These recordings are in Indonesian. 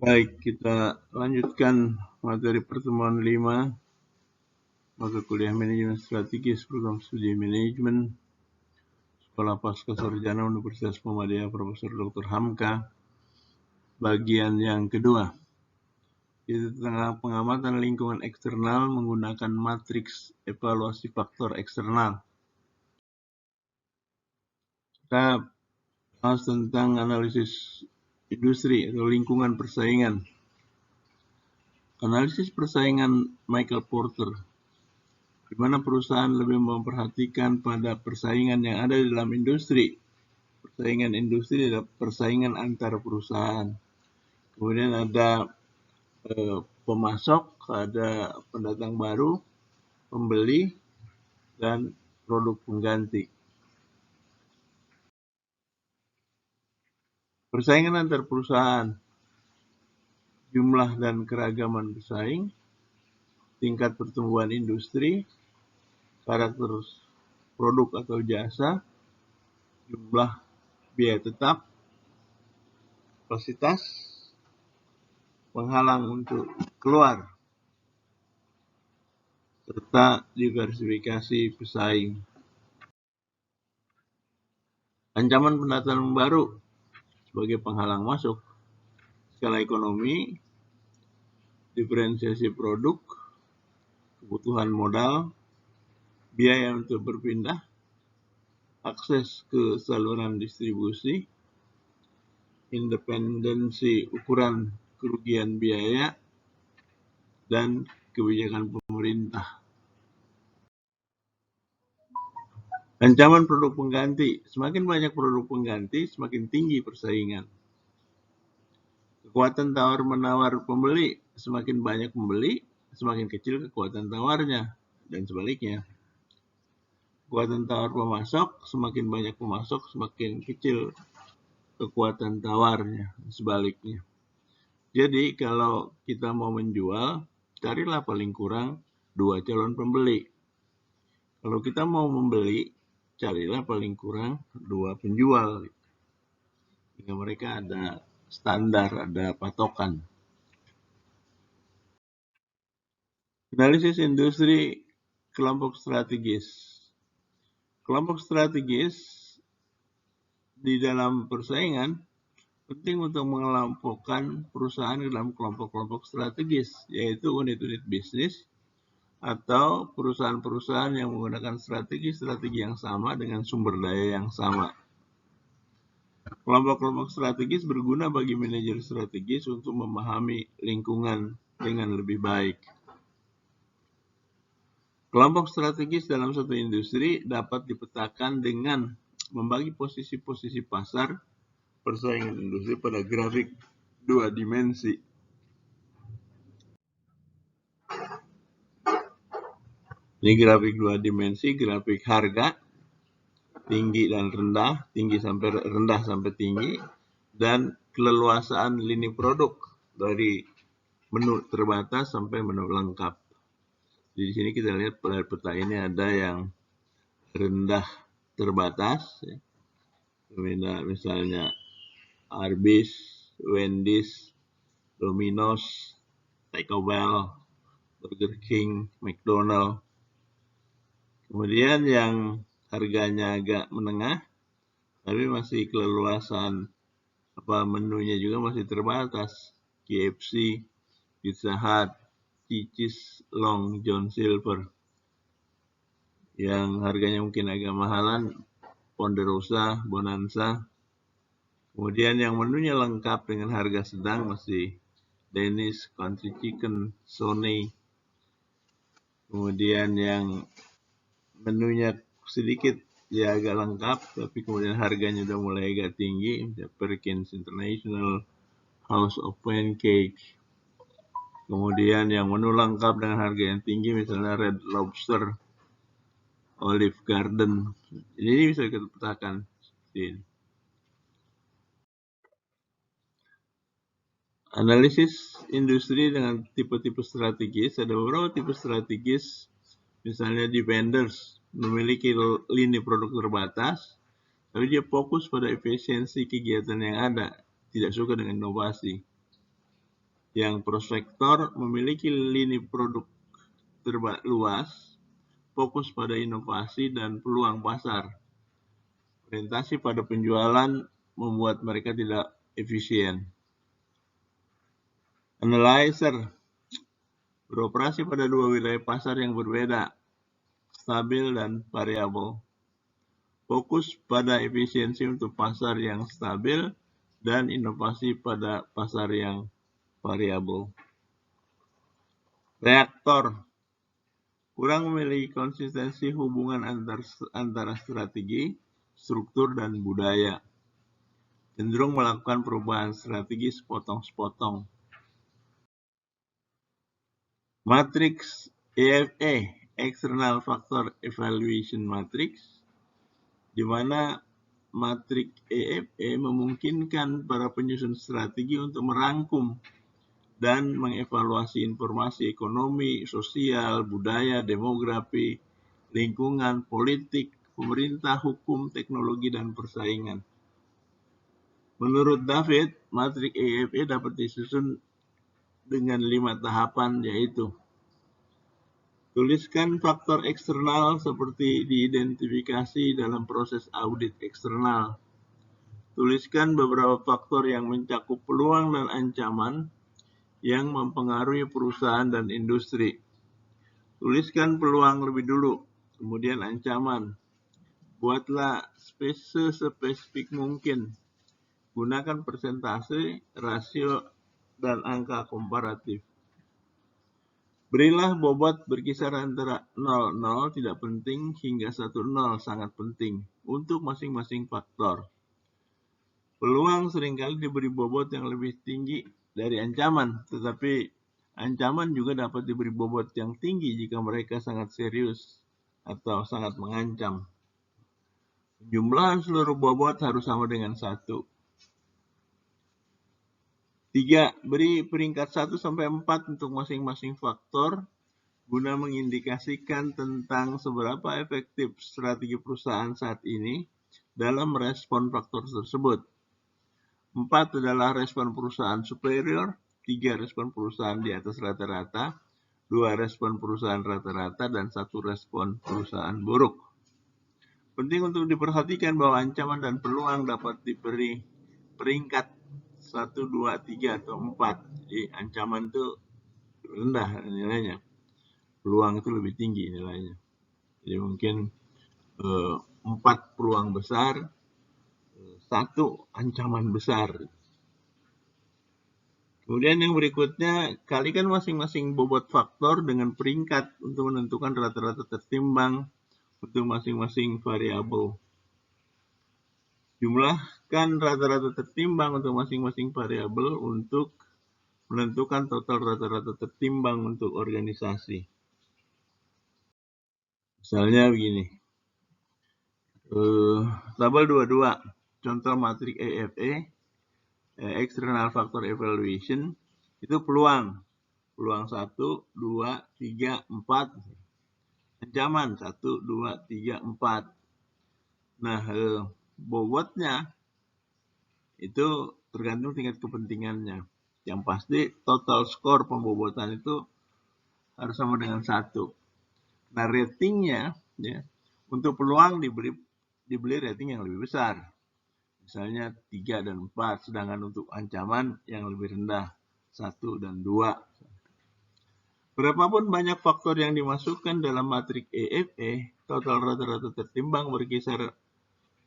Baik, kita lanjutkan materi pertemuan 5 mata kuliah manajemen strategis program studi manajemen Sekolah Pasca Sarjana Universitas Muhammadiyah Profesor Dr. Hamka, bagian yang kedua. Itu tentang pengamatan lingkungan eksternal menggunakan matriks evaluasi faktor eksternal. Kita bahas tentang analisis industri atau lingkungan persaingan. Analisis persaingan Michael Porter, di mana perusahaan lebih memperhatikan pada persaingan yang ada di dalam industri. Persaingan industri adalah persaingan antar perusahaan. Kemudian ada pemasok, ada pendatang baru, pembeli, dan produk pengganti. Persaingan antar perusahaan, jumlah dan keragaman pesaing, tingkat pertumbuhan industri, karakter produk atau jasa, jumlah biaya tetap, kapasitas, penghalang untuk keluar, serta diversifikasi pesaing. Ancaman pendatang baru sebagai penghalang masuk, skala ekonomi, diferensiasi produk, kebutuhan modal, biaya untuk berpindah, akses ke saluran distribusi, independensi ukuran kerugian biaya, dan kebijakan pemerintah. Ancaman produk pengganti, semakin banyak produk pengganti, semakin tinggi persaingan. Kekuatan tawar-menawar pembeli, semakin banyak pembeli, semakin kecil kekuatan tawarnya, dan sebaliknya. Kekuatan tawar pemasok, semakin banyak pemasok, semakin kecil kekuatan tawarnya, sebaliknya. Jadi kalau kita mau menjual, carilah paling kurang 2 calon pembeli. Kalau kita mau membeli, carilah paling kurang 2 penjual. Sehingga mereka ada standar, ada patokan. Analisis industri kelompok strategis. Kelompok strategis di dalam persaingan penting untuk mengelompokkan perusahaan dalam kelompok-kelompok strategis, yaitu unit-unit bisnis atau perusahaan-perusahaan yang menggunakan strategi-strategi yang sama dengan sumber daya yang sama. Kelompok-kelompok strategis berguna bagi manajer strategis untuk memahami lingkungan dengan lebih baik. Kelompok strategis dalam suatu industri dapat dipetakan dengan membagi posisi-posisi pasar persaingan industri pada grafik 2 dimensi. Ini grafik 2 dimensi, grafik harga, tinggi dan rendah, tinggi sampai rendah sampai tinggi, dan keleluasaan lini produk dari menu terbatas sampai menu lengkap. Di sini kita lihat pada peta ini ada yang rendah terbatas, misalnya Arby's, Wendy's, Domino's, Taco Bell, Burger King, McDonald. Kemudian yang harganya agak menengah, tapi masih keleluasan menunya juga masih terbatas. KFC, Pizza Hut, Chili's, Long John Silver. Yang harganya mungkin agak mahalan, Ponderosa, Bonanza. Kemudian yang menunya lengkap dengan harga sedang masih Denny's, Country Chicken, Sony. Kemudian yang menunya sedikit ya agak lengkap, tapi kemudian harganya udah mulai agak tinggi, Perkins International, House of Pancakes. Kemudian yang menu lengkap dengan harga yang tinggi, misalnya Red Lobster, Olive Garden. Ini bisa kita petakan seperti ini. Analisis industri dengan tipe-tipe strategis. Ada beberapa tipe strategis, misalnya defenders, memiliki lini produk terbatas, tapi dia fokus pada efisiensi kegiatan yang ada, tidak suka dengan inovasi. yang prospektor memiliki lini produk luas, fokus pada inovasi dan peluang pasar. Orientasi pada penjualan membuat mereka tidak efisien. Analyzer beroperasi pada dua wilayah pasar yang berbeda, stabil dan variabel. Fokus pada efisiensi untuk pasar yang stabil dan inovasi pada pasar yang variabel. Reaktor kurang memiliki konsistensi hubungan antara strategi, struktur, dan budaya. Cenderung melakukan perubahan strategi sepotong-sepotong. Matriks EFE, External Factor Evaluation Matrix, di mana matrik EFE memungkinkan para penyusun strategi untuk merangkum dan mengevaluasi informasi ekonomi, sosial, budaya, demografi, lingkungan, politik, pemerintah, hukum, teknologi, dan persaingan. Menurut David, matrik EFE dapat disusun dengan 5 tahapan, yaitu tuliskan faktor eksternal seperti diidentifikasi dalam proses audit eksternal. Tuliskan beberapa faktor yang mencakup peluang dan ancaman yang mempengaruhi perusahaan dan industri. Tuliskan peluang lebih dulu, kemudian ancaman. Buatlah spesifik mungkin. Gunakan persentase, rasio, dan angka komparatif. Berilah bobot berkisar antara 0,0 tidak penting hingga 1,0 sangat penting untuk masing-masing faktor. Peluang seringkali diberi bobot yang lebih tinggi dari ancaman, tetapi ancaman juga dapat diberi bobot yang tinggi jika mereka sangat serius atau sangat mengancam. Jumlah seluruh bobot harus sama dengan 1. 3. Beri peringkat 1-4 untuk masing-masing faktor guna mengindikasikan tentang seberapa efektif strategi perusahaan saat ini dalam merespon faktor tersebut. 4 adalah respon perusahaan superior, 3 respon perusahaan di atas rata-rata, 2 respon perusahaan rata-rata, dan 1 respon perusahaan buruk. Penting untuk diperhatikan bahwa ancaman dan peluang dapat diberi peringkat 1, 2, 3, atau 4. Jadi ancaman itu rendah nilainya, peluang itu lebih tinggi nilainya. Jadi mungkin 4 peluang besar, 1 ancaman besar. Kemudian yang berikutnya, kalikan masing-masing bobot faktor dengan peringkat untuk menentukan rata-rata tertimbang untuk masing-masing variabel. Jumlahkan rata-rata tertimbang untuk masing-masing variabel untuk menentukan total rata-rata tertimbang untuk organisasi. Misalnya begini, tabel 22, contoh matrik EFE, External Factor Evaluation, itu peluang 1, 2, 3, 4. Ancaman 1, 2, 3, 4. Nah, bobotnya itu tergantung tingkat kepentingannya. Yang pasti total skor pembobotan itu harus sama dengan 1. Nah, ratingnya ya, untuk peluang dibeli rating yang lebih besar. Misalnya 3 dan 4, sedangkan untuk ancaman yang lebih rendah 1 dan 2. Berapapun banyak faktor yang dimasukkan dalam matrik EFE, total rata-rata tertimbang berkisar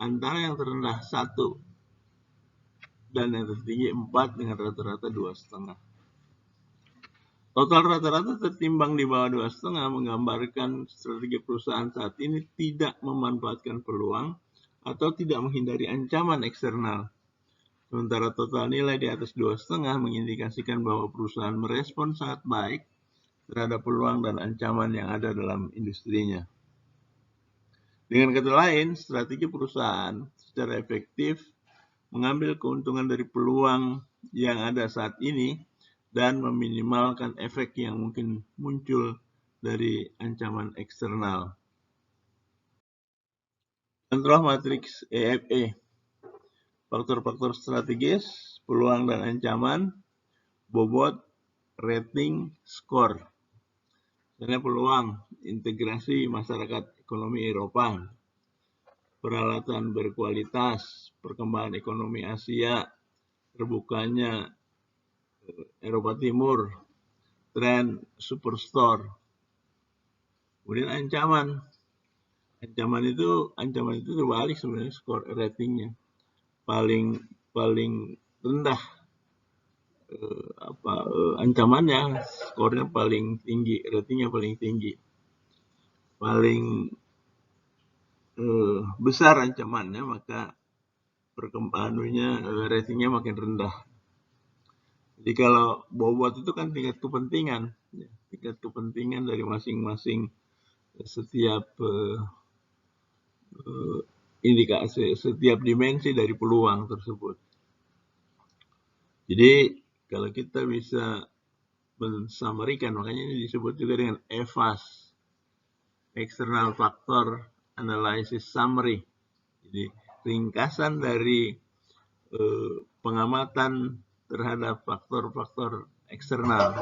antara yang terendah 1 dan yang tertinggi 4 dengan rata-rata 2,5. Total rata-rata tertimbang di bawah 2,5 menggambarkan strategi perusahaan saat ini tidak memanfaatkan peluang atau tidak menghindari ancaman eksternal. Sementara total nilai di atas 2,5 mengindikasikan bahwa perusahaan merespon sangat baik terhadap peluang dan ancaman yang ada dalam industrinya. Dengan kata lain, strategi perusahaan secara efektif mengambil keuntungan dari peluang yang ada saat ini dan meminimalkan efek yang mungkin muncul dari ancaman eksternal. Contoh matriks EFE, faktor-faktor strategis, peluang dan ancaman, bobot, rating, skor. Misalnya peluang integrasi masyarakat ekonomi Eropa, peralatan berkualitas, perkembangan ekonomi Asia, terbukanya Eropa Timur, tren superstore. Kemudian ancaman itu terbalik sebenarnya, skor ratingnya paling rendah, ancamannya skornya paling tinggi, ratingnya paling tinggi, paling besar ancamannya, maka perkembangannya ratingnya makin rendah. Jadi kalau bobot itu kan tingkat kepentingan dari masing-masing setiap indikasi, setiap dimensi dari peluang tersebut. Jadi kalau kita bisa mensummarikan, makanya ini disebut juga dengan EFAS, External Factor Analysis Summary. Jadi ringkasan dari pengamatan terhadap faktor-faktor eksternal,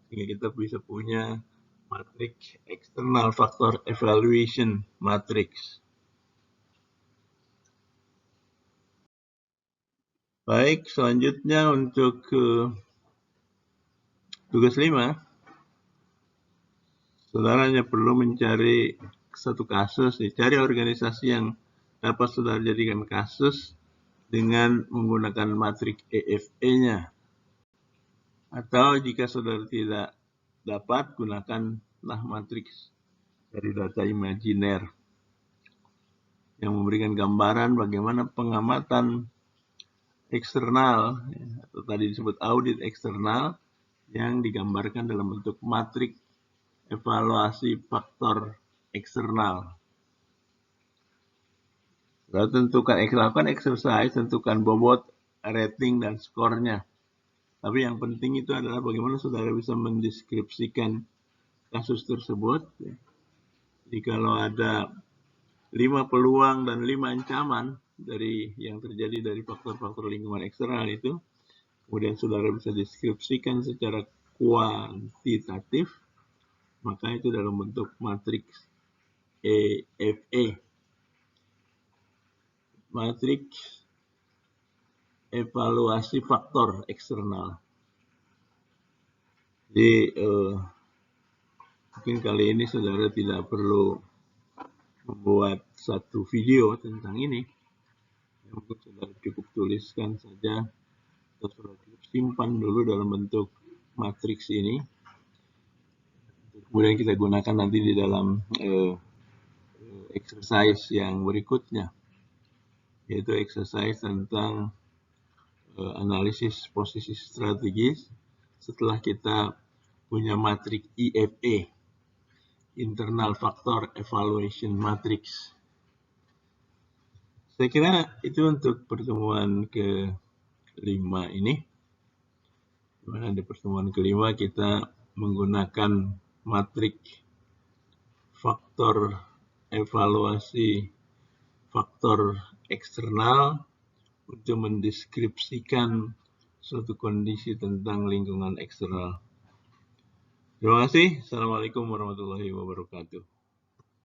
sehingga kita bisa punya matriks external factor evaluation matrix. Baik, selanjutnya untuk tugas 5, saudara hanya perlu mencari satu kasus, cari organisasi yang dapat saudara jadikan kasus dengan menggunakan matriks EFE-nya. Atau jika saudara tidak dapat, gunakanlah matriks dari data imajiner yang memberikan gambaran bagaimana pengamatan eksternal, atau tadi disebut audit eksternal, yang digambarkan dalam bentuk matriks evaluasi faktor eksternal. Lalu lakukan exercise, tentukan bobot, rating, dan skornya. Tapi yang penting itu adalah bagaimana saudara bisa mendeskripsikan kasus tersebut. Jadi kalau ada 5 peluang dan 5 ancaman dari yang terjadi dari faktor-faktor lingkungan eksternal itu, kemudian saudara bisa deskripsikan secara kuantitatif, maka itu dalam bentuk matriks EFE, matriks evaluasi faktor eksternal. Jadi mungkin kali ini saudara tidak perlu membuat satu video tentang ini, mungkin saudara cukup tuliskan saja atau saudara cukup simpan dulu dalam bentuk matriks ini, kemudian kita gunakan nanti di dalam exercise yang berikutnya, yaitu exercise tentang analisis posisi strategis setelah kita punya matriks IFE, Internal Factor Evaluation Matrix. Saya kira itu untuk pertemuan ke-5 ini. Dimana di pertemuan ke-5 kita menggunakan matriks faktor evaluasi faktor eksternal untuk mendeskripsikan suatu kondisi tentang lingkungan eksternal. Terima kasih. Assalamualaikum warahmatullahi wabarakatuh.